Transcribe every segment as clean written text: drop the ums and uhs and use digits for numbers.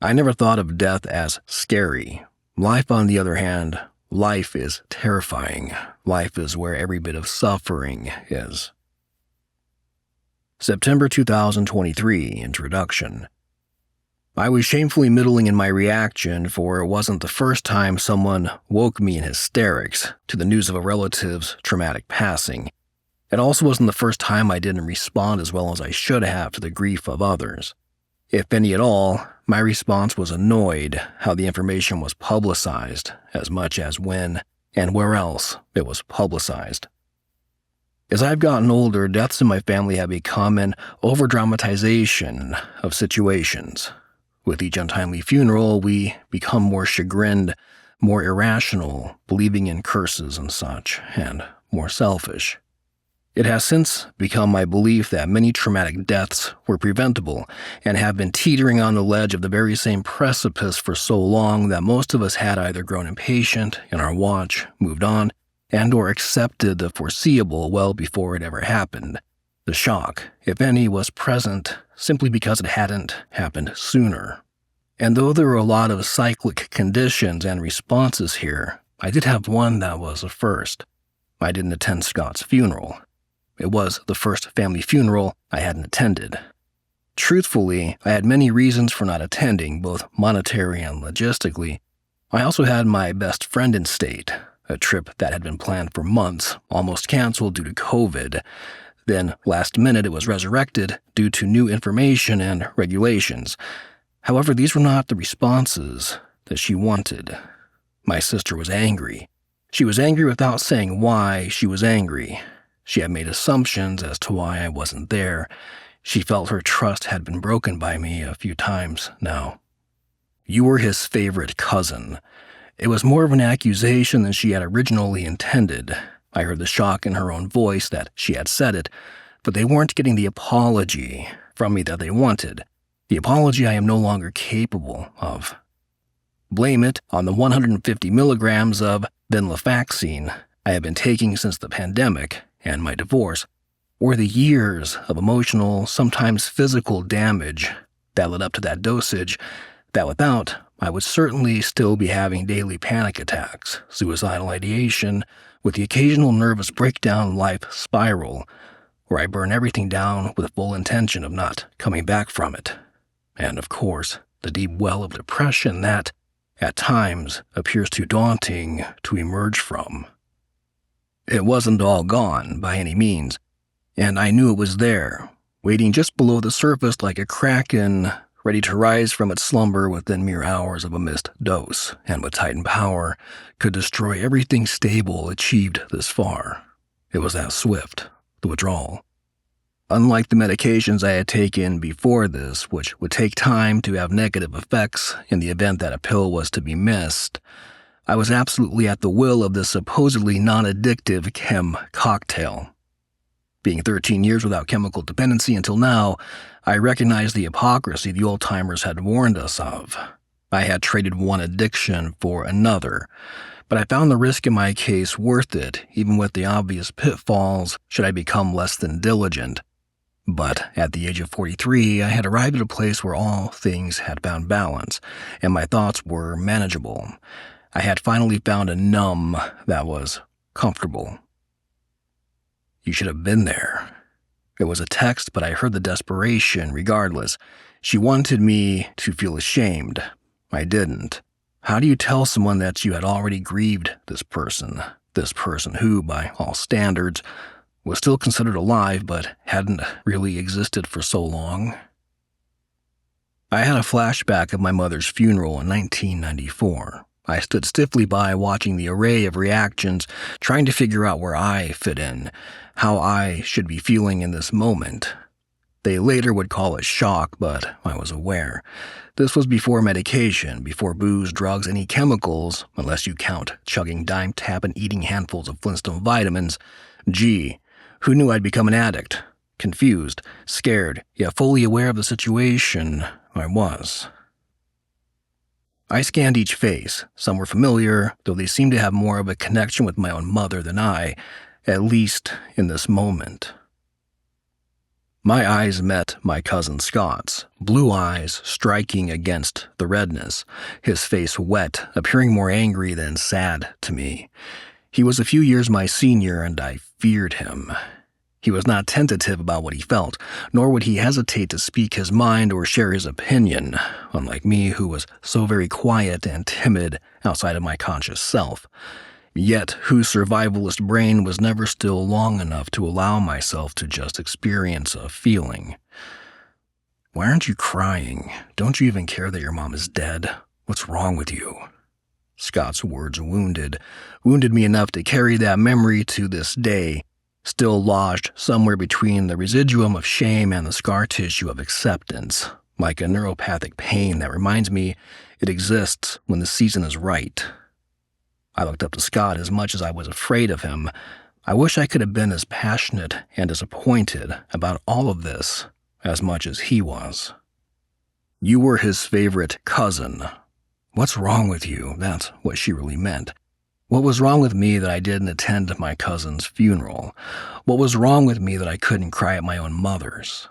I never thought of death as scary. Life, on the other hand, life is terrifying. Life is where every bit of suffering is. September 2023, Introduction. I was shamefully middling in my reaction, for it wasn't the first time someone woke me in hysterics to the news of a relative's traumatic passing. It also wasn't the first time I didn't respond as well as I should have to the grief of others. If any at all, my response was annoyed how the information was publicized, as much as when and where else it was publicized. As I've gotten older, deaths in my family have become an overdramatization of situations. With each untimely funeral, we become more chagrined, more irrational, believing in curses and such, and more selfish. It has since become my belief that many traumatic deaths were preventable and have been teetering on the ledge of the very same precipice for so long that most of us had either grown impatient in our watch, moved on, and/or accepted the foreseeable well before it ever happened. The shock, if any, was present simply because it hadn't happened sooner. And though there were a lot of cyclic conditions and responses here, I did have one that was a first. I didn't attend Scott's funeral. It was the first family funeral I hadn't attended. Truthfully, I had many reasons for not attending, both monetary and logistically. I also had my best friend in state, a trip that had been planned for months, almost canceled due to COVID. Then, last minute, it was resurrected due to new information and regulations. However, these were not the responses that she wanted. My sister was angry. She was angry without saying why she was angry. She had made assumptions as to why I wasn't there. She felt her trust had been broken by me a few times now. "You were his favorite cousin." It was more of an accusation than she had originally intended. I heard the shock in her own voice that she had said it, but they weren't getting the apology from me that they wanted. The apology I am no longer capable of. Blame it on the 150 milligrams of venlafaxine I have been taking since the pandemic and my divorce, or the years of emotional, sometimes physical damage that led up to that dosage, that without, I would certainly still be having daily panic attacks, suicidal ideation, with the occasional nervous breakdown life spiral, where I burn everything down with full intention of not coming back from it. And of course, the deep well of depression that, at times, appears too daunting to emerge from. It wasn't all gone, by any means, and I knew it was there, waiting just below the surface like a kraken, ready to rise from its slumber within mere hours of a missed dose, and with Titan power, could destroy everything stable achieved this far. It was that swift, the withdrawal. Unlike the medications I had taken before this, which would take time to have negative effects in the event that a pill was to be missed, I was absolutely at the will of this supposedly non-addictive chem cocktail. Being 13 years without chemical dependency until now, I recognized the hypocrisy the old-timers had warned us of. I had traded one addiction for another, but I found the risk in my case worth it, even with the obvious pitfalls should I become less than diligent. But at the age of 43, I had arrived at a place where all things had found balance, and my thoughts were manageable. I had finally found a numb that was comfortable. "You should have been there." It was a text, but I heard the desperation regardless. She wanted me to feel ashamed. I didn't. How do you tell someone that you had already grieved this person who, by all standards, was still considered alive but hadn't really existed for so long? I had a flashback of my mother's funeral in 1994. I stood stiffly by watching the array of reactions, trying to figure out where I fit in, how I should be feeling in this moment. They later would call it shock, but I was aware. This was before medication, before booze, drugs, any chemicals, unless you count chugging dime tap and eating handfuls of Flintstone vitamins. Gee, who knew I'd become an addict? Confused, scared, yet fully aware of the situation I was. I scanned each face. Some were familiar, though they seemed to have more of a connection with my own mother than I, at least in this moment. My eyes met my cousin Scott's, blue eyes striking against the redness, his face wet, appearing more angry than sad to me. He was a few years my senior, and I feared him. He was not tentative about what he felt, nor would he hesitate to speak his mind or share his opinion, unlike me, who was so very quiet and timid outside of my conscious self, yet whose survivalist brain was never still long enough to allow myself to just experience a feeling. "Why aren't you crying? Don't you even care that your mom is dead? What's wrong with you?" Scott's words wounded me enough to carry that memory to this day, still lodged somewhere between the residuum of shame and the scar tissue of acceptance, like a neuropathic pain that reminds me it exists when the season is right. I looked up to Scott as much as I was afraid of him. I wish I could have been as passionate and disappointed about all of this as much as he was. "You were his favorite cousin. What's wrong with you?" That's what she really meant. What was wrong with me that I didn't attend my cousin's funeral? What was wrong with me that I couldn't cry at my own mother's?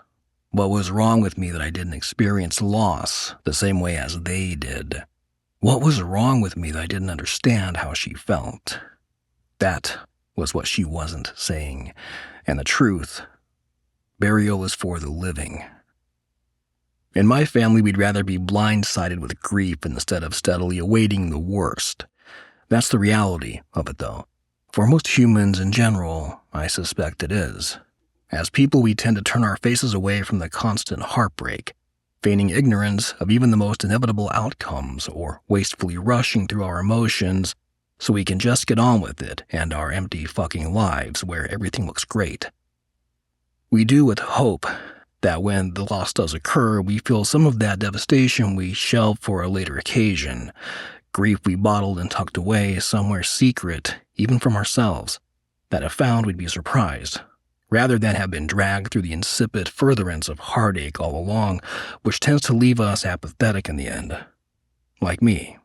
What was wrong with me that I didn't experience loss the same way as they did? What was wrong with me that I didn't understand how she felt? That was what she wasn't saying. And the truth, burial is for the living. In my family, we'd rather be blindsided with grief instead of steadily awaiting the worst. That's the reality of it, though. For most humans in general, I suspect it is. As people, we tend to turn our faces away from the constant heartbreak, feigning ignorance of even the most inevitable outcomes, or wastefully rushing through our emotions so we can just get on with it and our empty fucking lives where everything looks great. We do with hope that when the loss does occur, we feel some of that devastation we shelve for a later occasion, grief we bottled and tucked away somewhere secret, even from ourselves, that if found we'd be surprised, rather than have been dragged through the insipid furtherance of heartache all along, which tends to leave us apathetic in the end. Like me,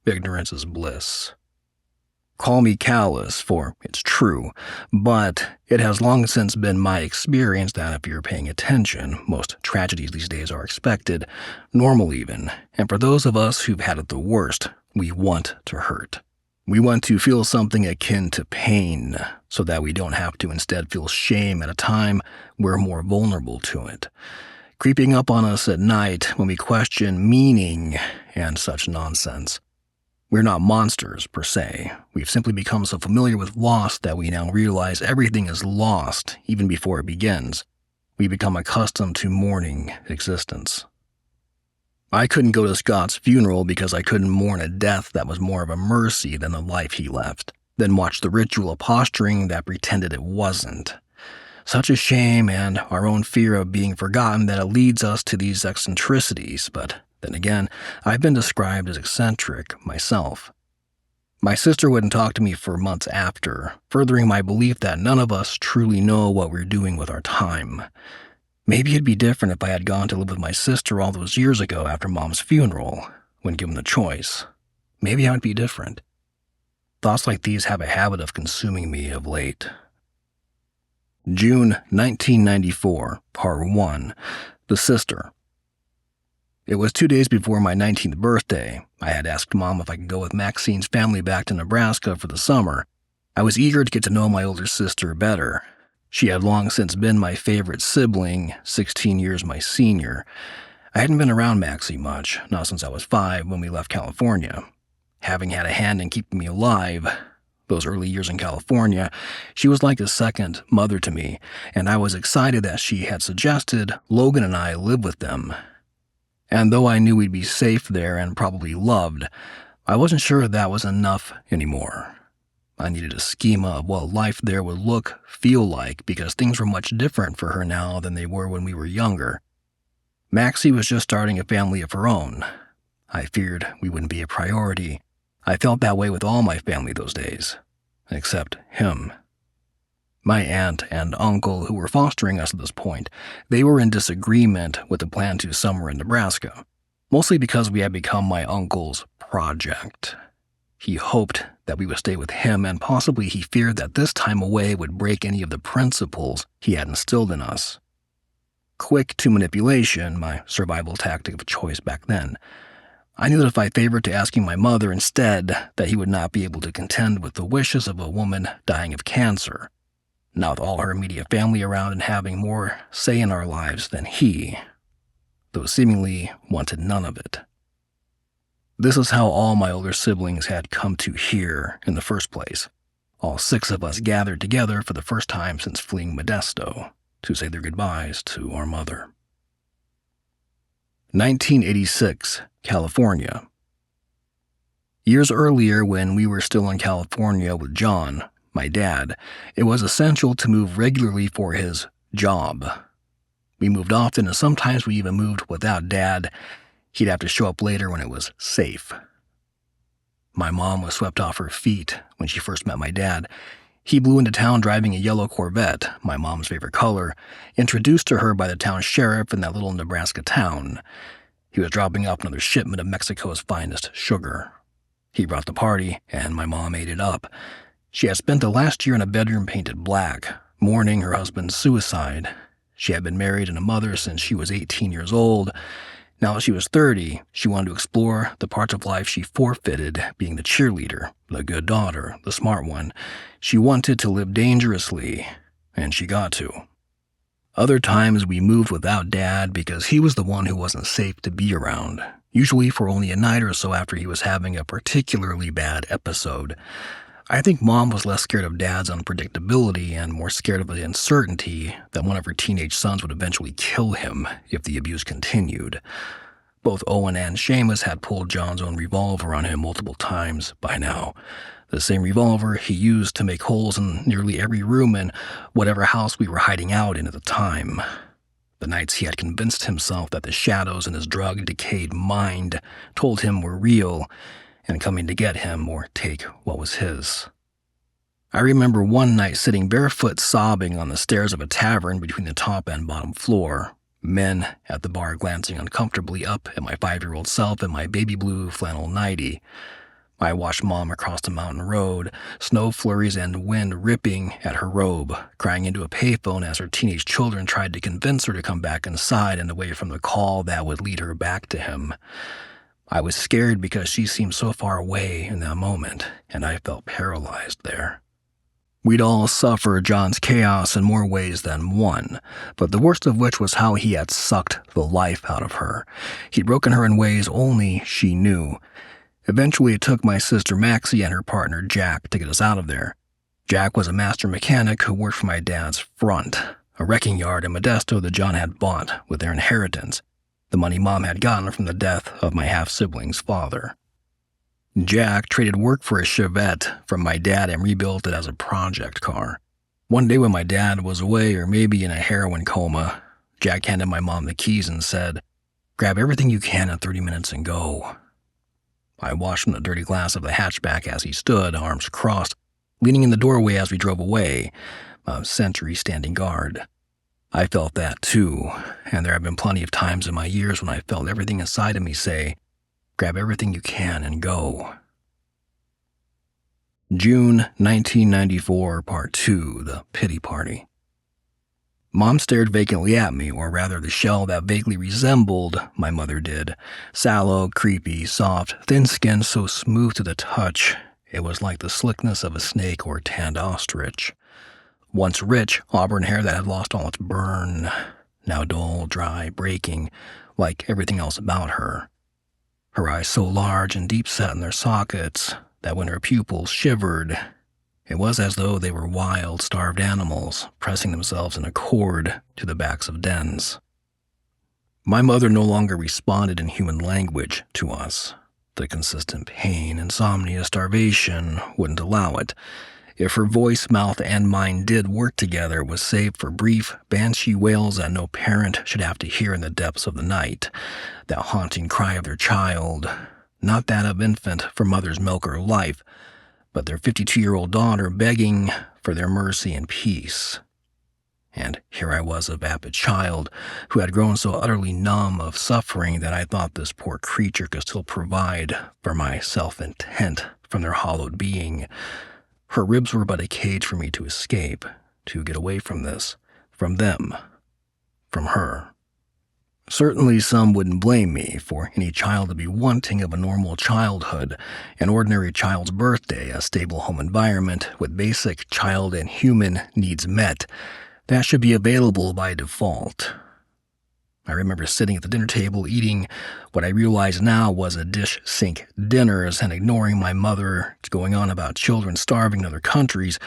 ignorance is bliss. Call me callous, for it's true, but it has long since been my experience that if you're paying attention, most tragedies these days are expected, normal even, and for those of us who've had it the worst, we want to hurt. We want to feel something akin to pain, so that we don't have to instead feel shame at a time we're more vulnerable to it, creeping up on us at night when we question meaning and such nonsense. We're not monsters, per se. We've simply become so familiar with loss that we now realize everything is lost even before it begins. We become accustomed to mourning existence. I couldn't go to Scott's funeral because I couldn't mourn a death that was more of a mercy than the life he left, then watch the ritual of posturing that pretended it wasn't. Such a shame and our own fear of being forgotten that it leads us to these eccentricities, but then again, I've been described as eccentric myself. My sister wouldn't talk to me for months after, furthering my belief that none of us truly know what we're doing with our time. Maybe it'd be different if I had gone to live with my sister all those years ago after Mom's funeral, when given the choice. Maybe I would be different. Thoughts like these have a habit of consuming me of late. June 1994, Part 1. The Sister. It was 2 days before my 19th birthday. I had asked Mom if I could go with Maxine's family back to Nebraska for the summer. I was eager to get to know my older sister better. She had long since been my favorite sibling, 16 years my senior. I hadn't been around Maxie much, not since I was 5 when we left California. Having had a hand in keeping me alive, those early years in California, she was like a second mother to me, and I was excited that she had suggested Logan and I live with them. And though I knew we'd be safe there and probably loved, I wasn't sure that was enough anymore. I needed a schema of what life there would look, feel like, because things were much different for her now than they were when we were younger. Maxie was just starting a family of her own. I feared we wouldn't be a priority. I felt that way with all my family those days, except him. My aunt and uncle, who were fostering us at this point, they were in disagreement with the plan to summer in Nebraska, mostly because we had become my uncle's project. He hoped that we would stay with him, and possibly he feared that this time away would break any of the principles he had instilled in us. Quick to manipulation, my survival tactic of choice back then, I knew that if I favored to asking my mother instead, that he would not be able to contend with the wishes of a woman dying of cancer, not with all her immediate family around and having more say in our lives than he, though seemingly wanted none of it. This is how all my older siblings had come to here in the first place. All 6 of us gathered together for the first time since fleeing Modesto to say their goodbyes to our mother. 1986, California. Years earlier, when we were still in California with John, my dad, it was essential to move regularly for his job. We moved often, and sometimes we even moved without Dad. He'd have to show up later when it was safe. My mom was swept off her feet when she first met my dad. He blew into town driving a yellow Corvette, my mom's favorite color, introduced to her by the town sheriff in that little Nebraska town. He was dropping off another shipment of Mexico's finest sugar. He brought the party, and my mom ate it up. She had spent the last year in a bedroom painted black, mourning her husband's suicide. She had been married and a mother since she was 18 years old. Now that she was 30, she wanted to explore the parts of life she forfeited, being the cheerleader, the good daughter, the smart one. She wanted to live dangerously, and she got to. Other times we moved without Dad because he was the one who wasn't safe to be around, usually for only a night or so after he was having a particularly bad episode. I think Mom was less scared of Dad's unpredictability and more scared of the uncertainty that one of her teenage sons would eventually kill him if the abuse continued. Both Owen and Seamus had pulled John's own revolver on him multiple times by now. The same revolver he used to make holes in nearly every room in whatever house we were hiding out in at the time. The nights he had convinced himself that the shadows in his drug-decayed mind told him were real and coming to get him or take what was his. I remember one night sitting barefoot sobbing on the stairs of a tavern between the top and bottom floor, men at the bar glancing uncomfortably up at my 5-year-old self in my baby blue flannel nightie. I watched Mom across the mountain road, snow flurries and wind ripping at her robe, crying into a payphone as her teenage children tried to convince her to come back inside and away from the call that would lead her back to him. I was scared because she seemed so far away in that moment, and I felt paralyzed there. We'd all suffered John's chaos in more ways than one, but the worst of which was how he had sucked the life out of her. He'd broken her in ways only she knew. Eventually, it took my sister Maxie and her partner Jack to get us out of there. Jack was a master mechanic who worked for my dad's front, a wrecking yard in Modesto that John had bought with their inheritance, the money Mom had gotten from the death of my half-sibling's father. Jack traded work for a Chevette from my dad and rebuilt it as a project car. One day when my dad was away or maybe in a heroin coma, Jack handed my mom the keys and said, "Grab everything you can in 30 minutes and go." I watched from the dirty glass of the hatchback as he stood, arms crossed, leaning in the doorway as we drove away, a sentry standing guard. I felt that too, and there have been plenty of times in my years when I felt everything inside of me say, "Grab everything you can and go." June 1994, Part 2, The Pity Party. Mom stared vacantly at me, or rather the shell that vaguely resembled my mother did. Sallow, creepy, soft, thin skin so smooth to the touch, it was like the slickness of a snake or tanned ostrich. Once rich, auburn hair that had lost all its burn, now dull, dry, breaking, like everything else about her. Her eyes so large and deep-set in their sockets that when her pupils shivered, it was as though they were wild, starved animals pressing themselves in accord to the backs of dens. My mother no longer responded in human language to us. The consistent pain, insomnia, starvation wouldn't allow it. If her voice, mouth, and mind did work together, it was save for brief, banshee wails that no parent should have to hear in the depths of the night, that haunting cry of their child, not that of infant for mother's milk or life, but their 52-year-old daughter begging for their mercy and peace. And here I was, a vapid child, who had grown so utterly numb of suffering that I thought this poor creature could still provide for my self-intent from their hollowed being. Her ribs were but a cage for me to escape, to get away from this, from them, from her. Certainly some wouldn't blame me for any child to be wanting of a normal childhood, an ordinary child's birthday, a stable home environment with basic child and human needs met. That should be available by default. I remember sitting at the dinner table eating what I realize now was a dish sink dinners and ignoring my mother going on about children starving in other countries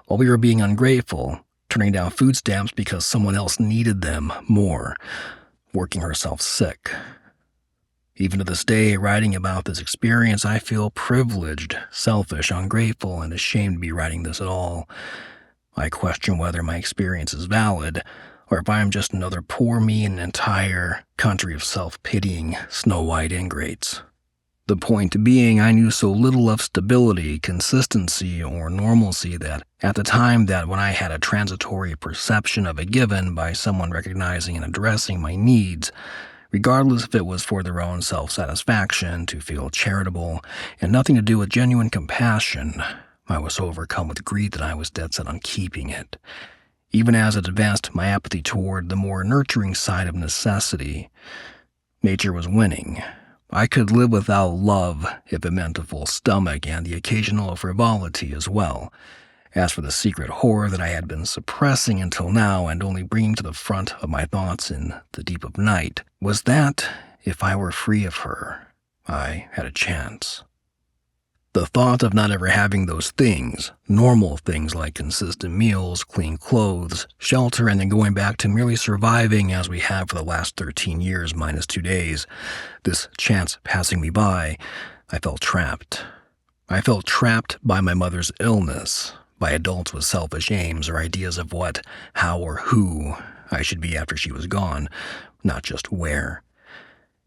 while we were being ungrateful, turning down food stamps because someone else needed them more, working herself sick. Even to this day, writing about this experience, I feel privileged, selfish, ungrateful, and ashamed to be writing this at all. I question whether my experience is valid, or if I am just another poor me in an entire country of self-pitying, snow-white ingrates. The point being, I knew so little of stability, consistency, or normalcy that at the time that when I had a transitory perception of a given by someone recognizing and addressing my needs, regardless if it was for their own self-satisfaction, to feel charitable, and nothing to do with genuine compassion, I was so overcome with greed that I was dead set on keeping it. Even as it advanced my apathy toward the more nurturing side of necessity, nature was winning. I could live without love if it meant a full stomach and the occasional frivolity as well. As for the secret horror that I had been suppressing until now and only bringing to the front of my thoughts in the deep of night, was that, if I were free of her, I had a chance. The thought of not ever having those things, normal things like consistent meals, clean clothes, shelter, and then going back to merely surviving as we have for the last 13 years minus 2 days, this chance passing me by, I felt trapped. I felt trapped by my mother's illness, by adults with selfish aims or ideas of what, how, or who I should be after she was gone, not just where.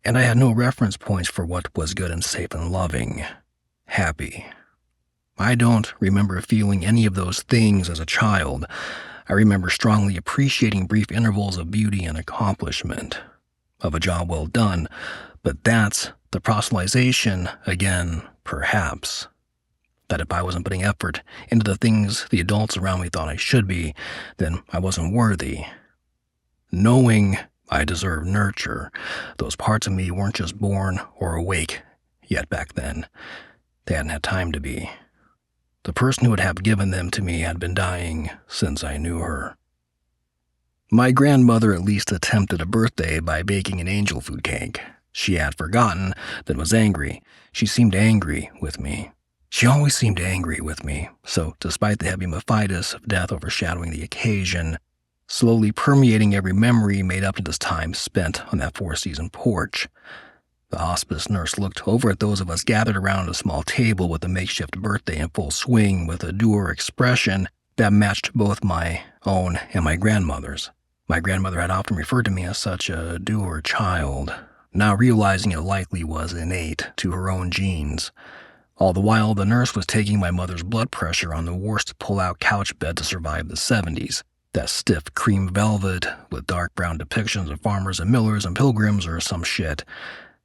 And I had no reference points for what was good and safe and loving. Happy. I don't remember feeling any of those things as a child. I remember strongly appreciating brief intervals of beauty and accomplishment, of a job well done, but that's the proselytization again, perhaps. That if I wasn't putting effort into the things the adults around me thought I should be, then I wasn't worthy. Knowing I deserved nurture, those parts of me weren't just born or awake yet back then. They hadn't had time to be. The person who would have given them to me had been dying since I knew her. My grandmother at least attempted a birthday by baking an angel food cake. She had forgotten, then was angry. She seemed angry with me. She always seemed angry with me, so despite the heavy mephitis of death overshadowing the occasion, slowly permeating every memory made up to this time spent on that four-season porch, the hospice nurse looked over at those of us gathered around a small table with a makeshift birthday in full swing with a dour expression that matched both my own and my grandmother's. My grandmother had often referred to me as such a dour child, now realizing it likely was innate to her own genes. All the while, the nurse was taking my mother's blood pressure on the worst pull-out couch bed to survive the 70s. That stiff cream velvet with dark brown depictions of farmers and millers and pilgrims or some shit.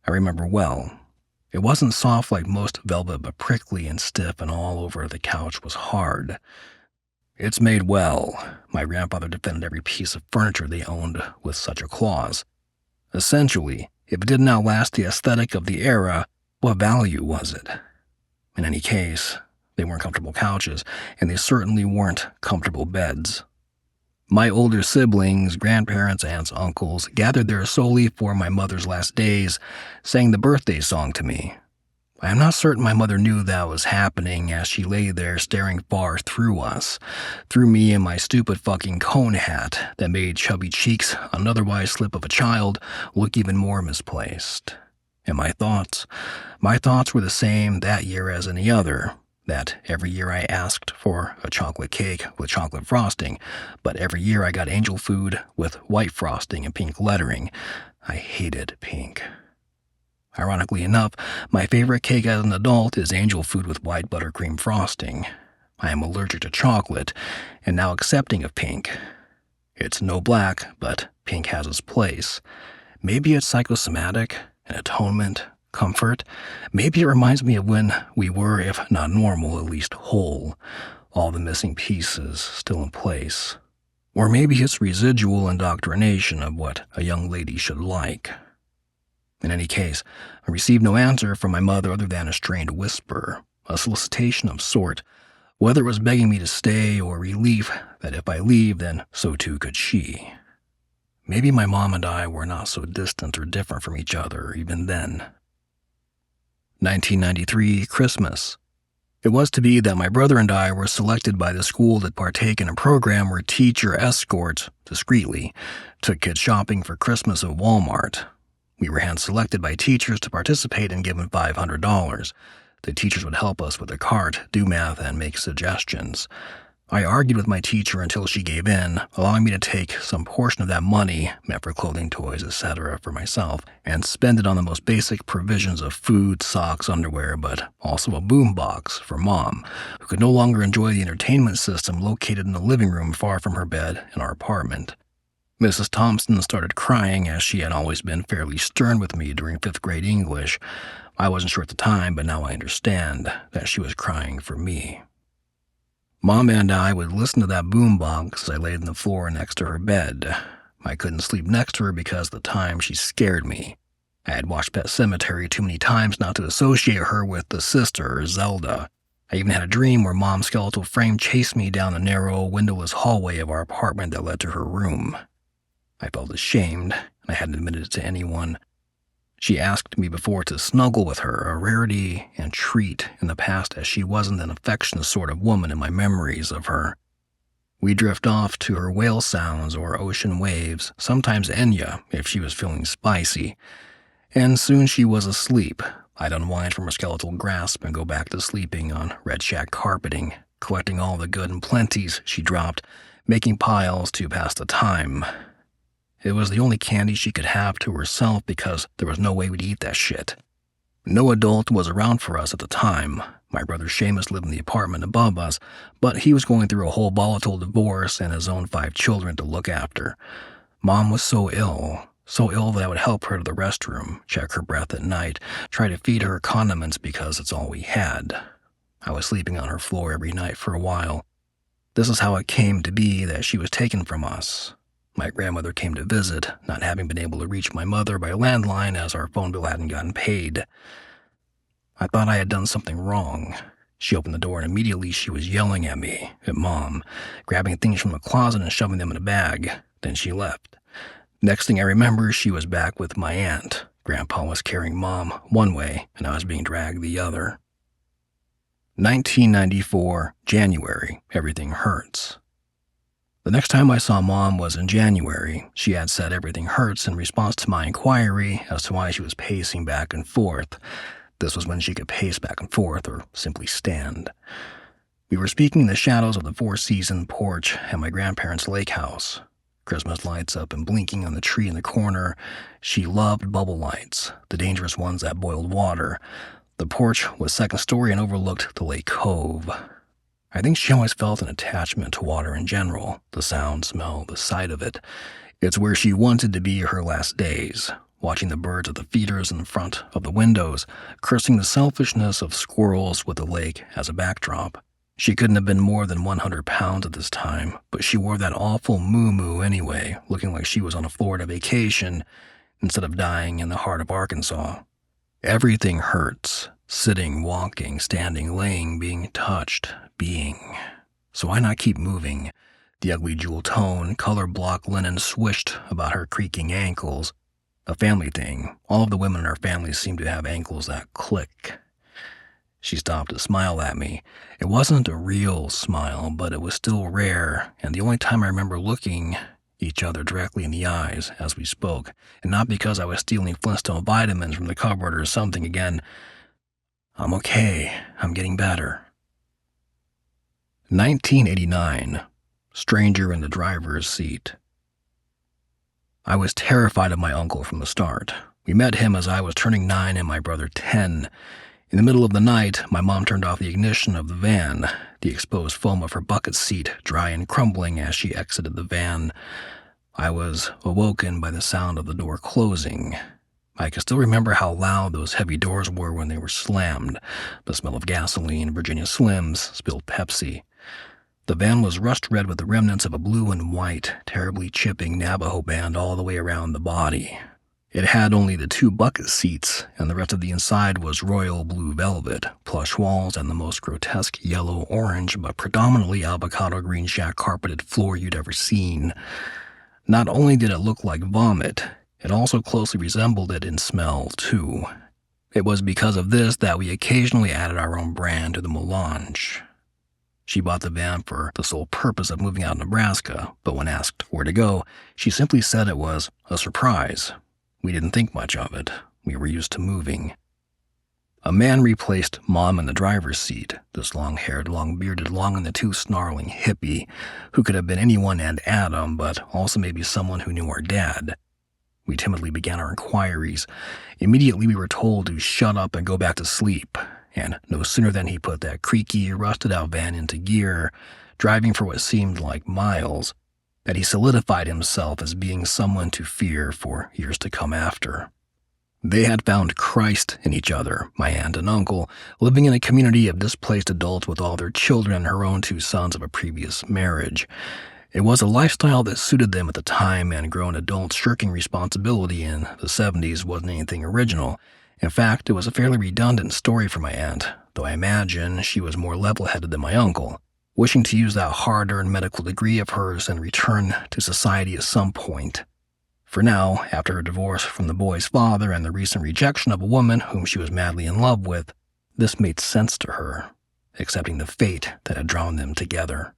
I remember well. It wasn't soft like most velvet, but prickly and stiff, and all over the couch was hard. It's made well. My grandfather defended every piece of furniture they owned with such a clause. Essentially, if it didn't outlast the aesthetic of the era, what value was it? In any case, they weren't comfortable couches, and they certainly weren't comfortable beds. My older siblings, grandparents, aunts, uncles, gathered there solely for my mother's last days, sang the birthday song to me. I am not certain my mother knew that was happening as she lay there staring far through us, through me and my stupid fucking cone hat that made chubby cheeks on an otherwise slip of a child look even more misplaced. And my thoughts were the same that year as any other. That every year I asked for a chocolate cake with chocolate frosting, but every year I got angel food with white frosting and pink lettering. I hated pink. Ironically enough, my favorite cake as an adult is angel food with white buttercream frosting. I am allergic to chocolate, and now accepting of pink. It's no black, but pink has its place. Maybe it's psychosomatic, an atonement, comfort. Maybe it reminds me of when we were, if not normal, at least whole, all the missing pieces still in place. Or maybe it's residual indoctrination of what a young lady should like. In any case, I received no answer from my mother other than a strained whisper, a solicitation of sort, whether it was begging me to stay or relief that if I leave, then so too could she. Maybe my mom and I were not so distant or different from each other even then. 1993, Christmas. It was to be that my brother and I were selected by the school to partake in a program where teacher escorts, discreetly, took kids shopping for Christmas at Walmart. We were hand-selected by teachers to participate and given $500. The teachers would help us with the cart, do math, and make suggestions. I argued with my teacher until she gave in, allowing me to take some portion of that money, meant for clothing, toys, etc., for myself, and spend it on the most basic provisions of food, socks, underwear, but also a boombox for Mom, who could no longer enjoy the entertainment system located in the living room far from her bed in our apartment. Mrs. Thompson started crying, as she had always been fairly stern with me during 5th grade English. I wasn't sure at the time, but now I understand that she was crying for me. Mom and I would listen to that boombox as I laid on the floor next to her bed. I couldn't sleep next to her because at the time she scared me. I had watched Pet Sematary too many times not to associate her with the sister, Zelda. I even had a dream where Mom's skeletal frame chased me down the narrow, windowless hallway of our apartment that led to her room. I felt ashamed, and I hadn't admitted it to anyone. She asked me before to snuggle with her, a rarity and treat in the past, as she wasn't an affectionate sort of woman in my memories of her. We drift off to her whale sounds or ocean waves, sometimes Enya if she was feeling spicy, and soon she was asleep. I'd unwind from her skeletal grasp and go back to sleeping on red shack carpeting, collecting all the good and plenties she dropped, making piles to pass the time. It was the only candy she could have to herself because there was no way we'd eat that shit. No adult was around for us at the time. My brother Seamus lived in the apartment above us, but he was going through a whole volatile divorce and his own 5 children to look after. Mom was so ill that I would help her to the restroom, check her breath at night, try to feed her condiments because it's all we had. I was sleeping on her floor every night for a while. This is how it came to be that she was taken from us. My grandmother came to visit, not having been able to reach my mother by landline as our phone bill hadn't gotten paid. I thought I had done something wrong. She opened the door and immediately she was yelling at me, at Mom, grabbing things from the closet and shoving them in a bag. Then she left. Next thing I remember, she was back with my aunt. Grandpa was carrying Mom one way and I was being dragged the other. 1994, January. Everything hurts. The next time I saw Mom was in January. She had said everything hurts in response to my inquiry as to why she was pacing back and forth. This was when she could pace back and forth or simply stand. We were speaking in the shadows of the four-season porch at my grandparents' lake house. Christmas lights up and blinking on the tree in the corner. She loved bubble lights, the dangerous ones that boiled water. The porch was second story and overlooked the lake cove. I think she always felt an attachment to water in general, the sound, smell, the sight of it. It's where she wanted to be her last days, watching the birds at the feeders in front of the windows, cursing the selfishness of squirrels with the lake as a backdrop. She couldn't have been more than 100 pounds at this time, but she wore that awful moo-moo anyway, looking like she was on a Florida vacation instead of dying in the heart of Arkansas. Everything hurts. Sitting, walking, standing, laying, being touched, being. So why not keep moving? The ugly jewel tone, color block linen swished about her creaking ankles. A family thing. All of the women in our family seemed to have ankles that click. She stopped to smile at me. It wasn't a real smile, but it was still rare, and the only time I remember looking each other directly in the eyes as we spoke, and not because I was stealing Flintstone vitamins from the cupboard or something again. I'm okay. I'm getting better. 1989. Stranger in the driver's seat. I was terrified of my uncle from the start. We met him as I was turning 9 and my brother 10. In the middle of the night, my mom turned off the ignition of the van, the exposed foam of her bucket seat dry and crumbling as she exited the van. I was awoken by the sound of the door closing. I can still remember how loud those heavy doors were when they were slammed, the smell of gasoline, Virginia Slims, spilled Pepsi. The van was rust red with the remnants of a blue and white, terribly chipping Navajo band all the way around the body. It had only the 2 bucket seats, and the rest of the inside was royal blue velvet, plush walls, and the most grotesque yellow-orange but predominantly avocado green shag carpeted floor you'd ever seen. Not only did it look like vomit, it also closely resembled it in smell, too. It was because of this that we occasionally added our own brand to the melange. She bought the van for the sole purpose of moving out of Nebraska, but when asked where to go, she simply said it was a surprise. We didn't think much of it. We were used to moving. A man replaced Mom in the driver's seat, this long-haired, long-bearded, long-in-the-tooth snarling hippie who could have been anyone and Adam, but also maybe someone who knew our dad. We timidly began our inquiries. Immediately we were told to shut up and go back to sleep, and no sooner than he put that creaky, rusted-out van into gear, driving for what seemed like miles, that he solidified himself as being someone to fear for years to come after. They had found Christ in each other, my aunt and uncle, living in a community of displaced adults with all their children and her own 2 sons of a previous marriage. It was a lifestyle that suited them at the time, and grown adults shirking responsibility in the 70s wasn't anything original. In fact, it was a fairly redundant story for my aunt, though I imagine she was more level-headed than my uncle, wishing to use that hard-earned medical degree of hers and return to society at some point. For now, after her divorce from the boy's father and the recent rejection of a woman whom she was madly in love with, this made sense to her, accepting the fate that had drawn them together.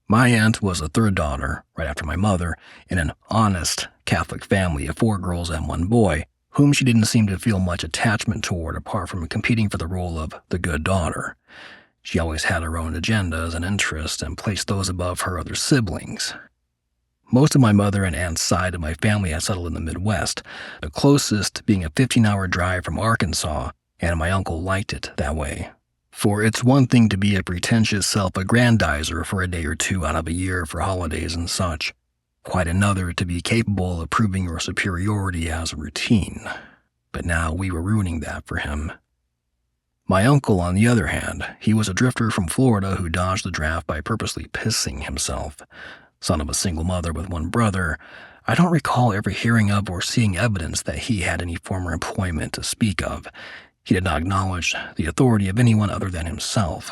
My aunt was the 3rd daughter, right after my mother, in an honest Catholic family of 4 girls and 1 boy, whom she didn't seem to feel much attachment toward apart from competing for the role of the good daughter. She always had her own agendas and interests and placed those above her other siblings. Most of my mother and aunt's side of my family had settled in the Midwest, the closest being a 15-hour drive from Arkansas, and my uncle liked it that way. For it's one thing to be a pretentious self-aggrandizer for a day or 2 out of a year for holidays and such, quite another to be capable of proving your superiority as a routine. But now we were ruining that for him. My uncle, on the other hand, he was a drifter from Florida who dodged the draft by purposely pissing himself. Son of a single mother with 1 brother, I don't recall ever hearing of or seeing evidence that he had any former employment to speak of. He did not acknowledge the authority of anyone other than himself.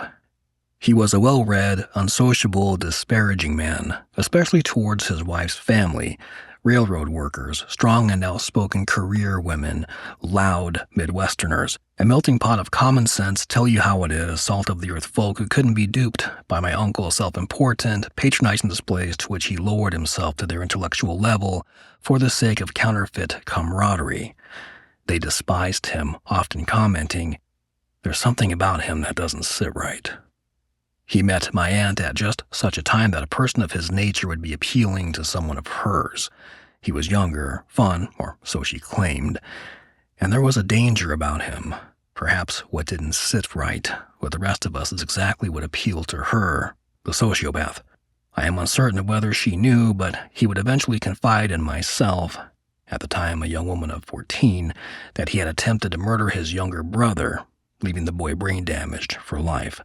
He was a well-read, unsociable, disparaging man, especially towards his wife's family, railroad workers, strong and outspoken career women, loud Midwesterners, a melting pot of common sense, tell-you-how-it-is, salt-of-the-earth folk who couldn't be duped by my uncle's self-important, patronizing displays to which he lowered himself to their intellectual level for the sake of counterfeit camaraderie. They despised him, often commenting, "There's something about him that doesn't sit right." He met my aunt at just such a time that a person of his nature would be appealing to someone of hers. He was younger, fun, or so she claimed, and there was a danger about him. Perhaps what didn't sit right with the rest of us is exactly what appealed to her, the sociopath. I am uncertain of whether she knew, but he would eventually confide in myself, at the time a young woman of 14, that he had attempted to murder his younger brother, leaving the boy brain-damaged for life.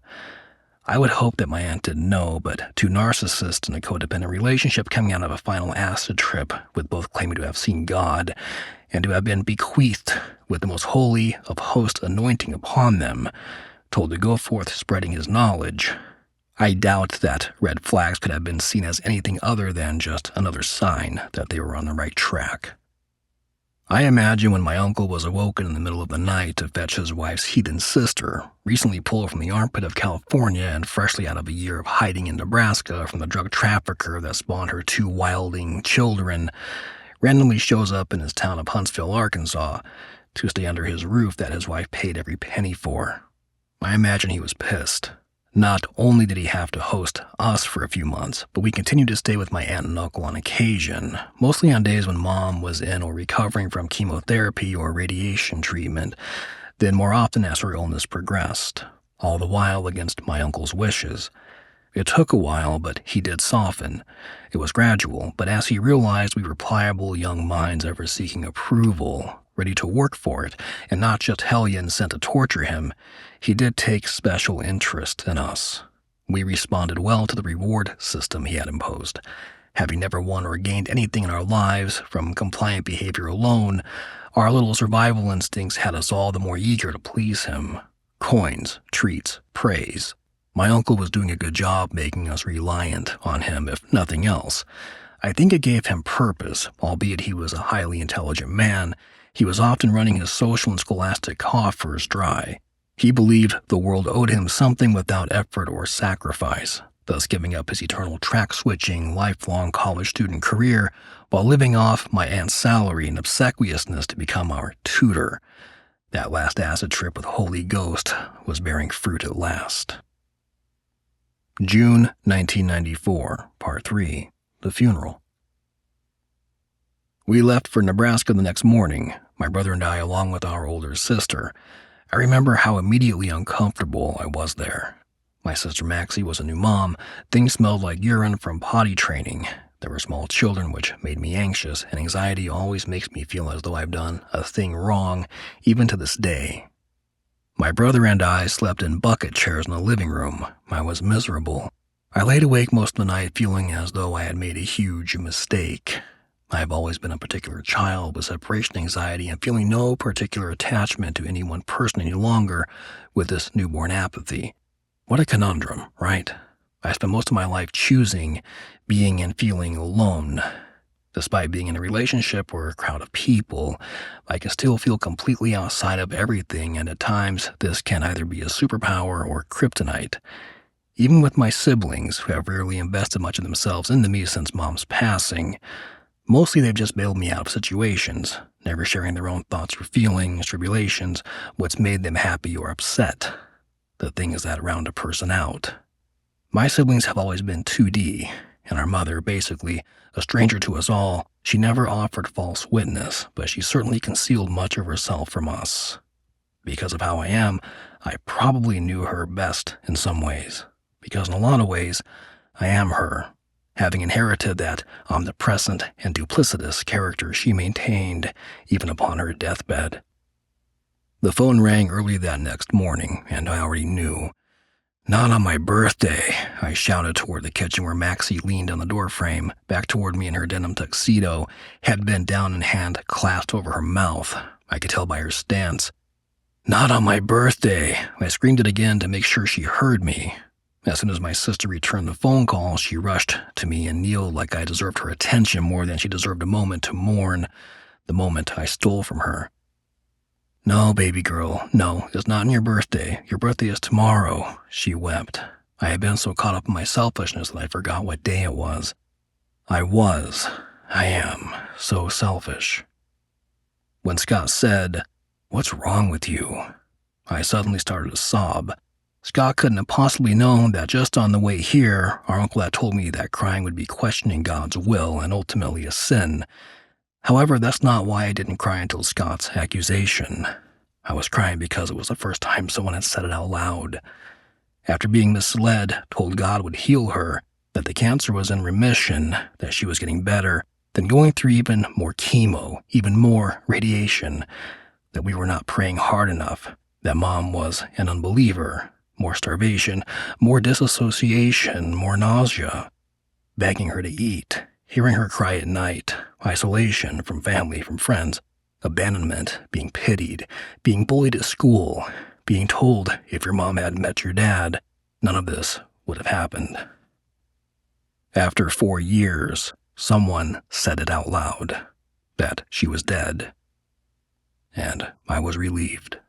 I would hope that my aunt didn't know, but 2 narcissists in a codependent relationship coming out of a final acid trip, with both claiming to have seen God and to have been bequeathed with the most holy of host anointing upon them, told to go forth spreading his knowledge. I doubt that red flags could have been seen as anything other than just another sign that they were on the right track. I imagine when my uncle was awoken in the middle of the night to fetch his wife's heathen sister, recently pulled from the armpit of California and freshly out of a year of hiding in Nebraska from the drug trafficker that spawned her 2 wilding children, randomly shows up in his town of Huntsville, Arkansas, to stay under his roof that his wife paid every penny for. I imagine he was pissed. Not only did he have to host us for a few months, but we continued to stay with my aunt and uncle on occasion, mostly on days when Mom was in or recovering from chemotherapy or radiation treatment, then more often as her illness progressed, all the while against my uncle's wishes. It took a while, but he did soften. It was gradual, but as he realized we were pliable young minds ever seeking approval, ready to work for it, and not just hellions sent to torture him, he did take special interest in us. We responded well to the reward system he had imposed. Having never won or gained anything in our lives from compliant behavior alone, our little survival instincts had us all the more eager to please him. Coins, treats, praise. My uncle was doing a good job making us reliant on him, if nothing else. I think it gave him purpose, albeit he was a highly intelligent man. He was often running his social and scholastic coffers dry. He believed the world owed him something without effort or sacrifice, thus giving up his eternal track-switching, lifelong college student career while living off my aunt's salary and obsequiousness to become our tutor. That last acid trip with Holy Ghost was bearing fruit at last. June 1994, Part 3, The Funeral. We left for Nebraska the next morning, my brother and I along with our older sister. I remember how immediately uncomfortable I was there. My sister Maxie was a new mom. Things smelled like urine from potty training. There were small children, which made me anxious, and anxiety always makes me feel as though I've done a thing wrong, even to this day. My brother and I slept in bucket chairs in the living room. I was miserable. I laid awake most of the night feeling as though I had made a huge mistake. I have always been a particular child with separation anxiety and feeling no particular attachment to any one person any longer with this newborn apathy. What a conundrum, right? I spent most of my life choosing being and feeling alone. Despite being in a relationship or a crowd of people, I can still feel completely outside of everything, and at times this can either be a superpower or kryptonite. Even with my siblings, who have rarely invested much of themselves into me since Mom's passing, mostly they've just bailed me out of situations, never sharing their own thoughts or feelings, tribulations, what's made them happy or upset. The thing is that round a person out. My siblings have always been 2D, and our mother, basically a stranger to us all, she never offered false witness, but she certainly concealed much of herself from us. Because of how I am, I probably knew her best in some ways, because in a lot of ways, I am her, having inherited that omnipresent and duplicitous character she maintained even upon her deathbed. The phone rang early that next morning, and I already knew. "Not on my birthday," I shouted toward the kitchen where Maxie leaned on the doorframe, back toward me in her denim tuxedo, head bent down and hand clasped over her mouth. I could tell by her stance. "Not on my birthday." I screamed it again to make sure she heard me. As soon as my sister returned the phone call, she rushed to me and kneeled like I deserved her attention more than she deserved a moment to mourn the moment I stole from her. "No, baby girl, no, it's not on your birthday. Your birthday is tomorrow," she wept. I had been so caught up in my selfishness that I forgot what day it was. I am, so selfish. When Scott said, "What's wrong with you?" I suddenly started to sob. Scott couldn't have possibly known that just on the way here, our uncle had told me that crying would be questioning God's will and ultimately a sin. However, that's not why I didn't cry until Scott's accusation. I was crying because it was the first time someone had said it out loud. After being misled, told God would heal her, that the cancer was in remission, that she was getting better, then going through even more chemo, even more radiation, that we were not praying hard enough, that Mom was an unbeliever, more starvation, more disassociation, more nausea, begging her to eat, hearing her cry at night, isolation from family, from friends, abandonment, being pitied, being bullied at school, being told if your mom hadn't met your dad, none of this would have happened. After 4 years, someone said it out loud, that she was dead, and I was relieved.